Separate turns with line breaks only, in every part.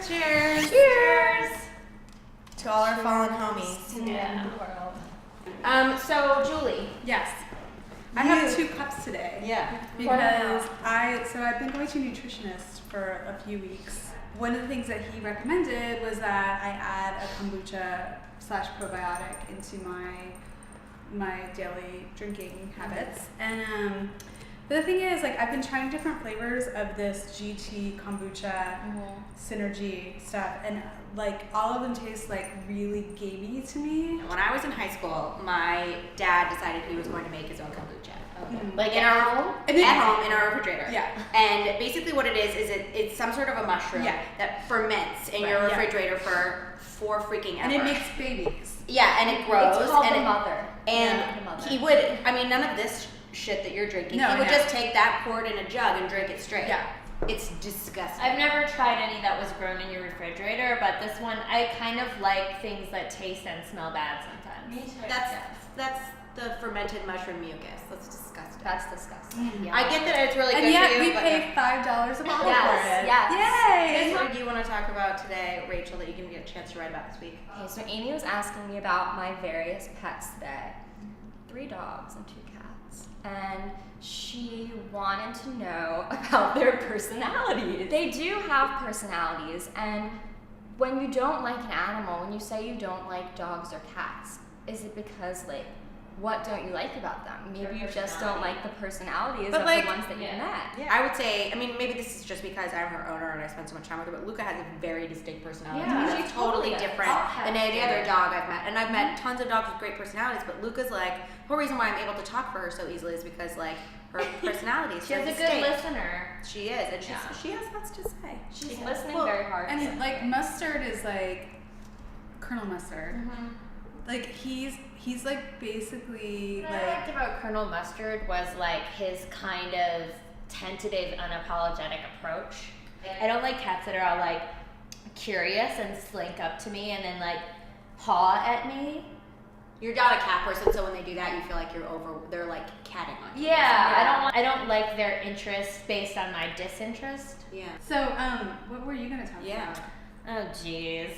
Cheers.
Cheers.
To all our fallen homies.
Yeah. So Julie.
Yes. I have 2 cups today.
Yeah.
Because I've been going to a nutritionist for a few weeks. One of the things that he recommended was that I add a kombucha / probiotic into my daily drinking habits. And but the thing is, like, I've been trying different flavors of this GT kombucha synergy stuff, and like all of them taste like really gamey to me.
When I was in high school, my dad decided he was going to make his own kombucha.
Like in our home?
At home, in our refrigerator.
Yeah.
And basically what it is it's some sort of a mushroom that ferments in your refrigerator for freaking ever.
And it makes babies.
Yeah, and it grows.
It's called
and
the mother.
And
the mother.
he would, I mean, none of this shit that you're drinking.
No,
he would just take that, pour it in a jug, and drink it straight.
Yeah.
It's disgusting.
I've never tried any that was grown in your refrigerator, but this one, I kind of like things that taste and smell bad sometimes.
Me too.
That's the fermented mushroom mucus. That's disgusting.
That's disgusting.
I get that it's really good
And yet
for you,
we pay $5 a bottle for it.
Yes.
Yay!
What do you want to talk about today, Rachel, that you can get a chance to write about this week?
Okay, so Amy was asking me about my various pets today. 3 dogs and 2 cats. And she wanted to know about their personalities. They do have personalities, and when you don't like an animal, when you say you don't like dogs or cats, is it because, like, what don't you like about them? Maybe you just don't like the personalities of the ones that you've met.
Yeah, I would say, I mean, maybe this is just because I'm her owner and I spend so much time with her, but Luca has a very distinct personality.
Yeah,
She's totally different than any other dog I've met. And I've met tons of dogs with great personalities, but Luca's like, the whole reason why I'm able to talk for her so easily is because, like, her personality is so
She's a
distinct.
good listener.
She is, and she has lots to say.
She's listening very hard.
And like Mustard is like Colonel Mustard. Like he's like basically
What I liked about Colonel Mustard was like his kind of tentative, unapologetic approach. I don't like cats that are all like curious and slink up to me and then like paw at me.
You're not a cat person, so when they do that, you feel like they're like catting on you.
Yeah, I don't like their interest based on my disinterest.
Yeah.
So what were you gonna talk about?
Oh jeez.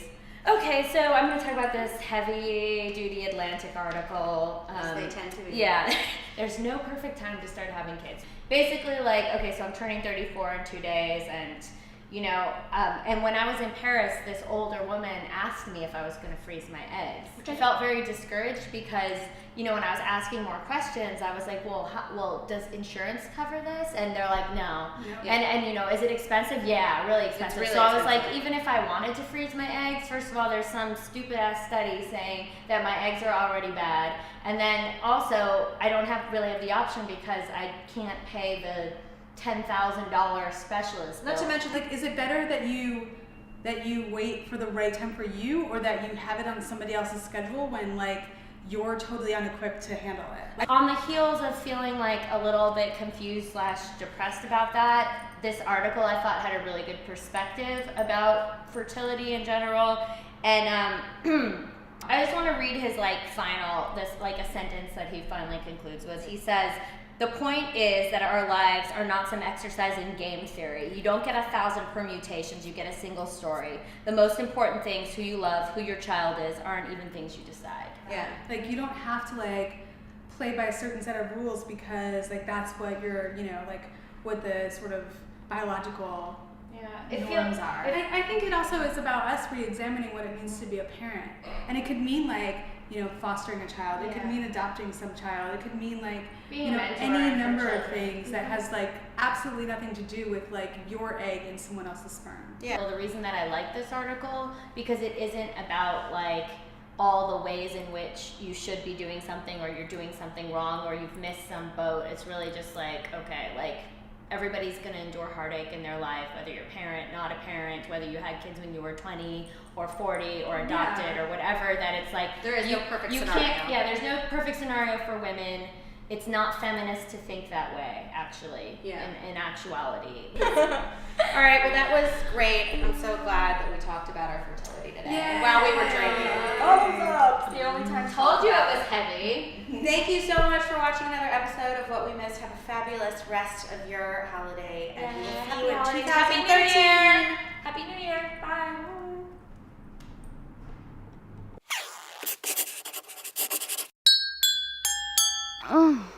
Okay, so I'm going to talk about this heavy-duty Atlantic article.
As they tend to be.
Yeah, there's no perfect time to start having kids. Basically, like, okay, so I'm turning 34 in 2 days, and, you know, and when I was in Paris, this older woman asked me if I was going to freeze my eggs, which I felt very discouraged because, you know, when I was asking more questions, I was like, well, does insurance cover this? And they're like, no.
Yeah.
And you know, is it expensive? Yeah, really expensive.
It's really
so I was
expensive.
like, even if I wanted to freeze my eggs, first of all, there's some stupid ass study saying that my eggs are already bad, and then also I don't really have the option because I can't pay the $10,000 specialist.
Not to
bill.
mention, like, is it better that you wait for the right time for you, or that you have it on somebody else's schedule when like you're totally unequipped to handle it? Like,
On the heels of feeling like a little bit confused / depressed about that, this article I thought had a really good perspective about fertility in general. And I just want to read his like a sentence that he finally concludes with. He says, "The point is that our lives are not some exercise in game theory. You don't get 1,000 permutations, you get a single story. The most important things, who you love, who your child is, aren't even things you decide."
Yeah.
like you don't have to like play by a certain set of rules because like that's what you're, you know, like what the sort of biological norms are. And I think it also is about us re-examining what it means to be a parent. And it could mean like, you know, fostering a child. It could mean adopting some child. It could mean like,
Being
you know,
a mentor
any
for
number of
children.
things that has like absolutely nothing to do with like your egg and someone else's sperm.
Yeah.
Well, the reason that I like this article, because it isn't about like all the ways in which you should be doing something or you're doing something wrong or you've missed some boat. It's really just like, okay, like everybody's going to endure heartache in their life, whether you're a parent, not a parent, whether you had kids when you were 20 or 40 or adopted or whatever, that it's like
There is no perfect scenario.
There's no perfect scenario for women. It's not feminist to think that way, actually, in actuality.
All right, well, that was great. I'm so glad that we talked about our fertility today while we were drinking.
It's the only time.
Told you it was heavy.
Thank you so much for watching another episode of What We Missed. Have a fabulous rest of your holiday, and we'll see you in 2013.
Happy New Year. Bye.
Oh.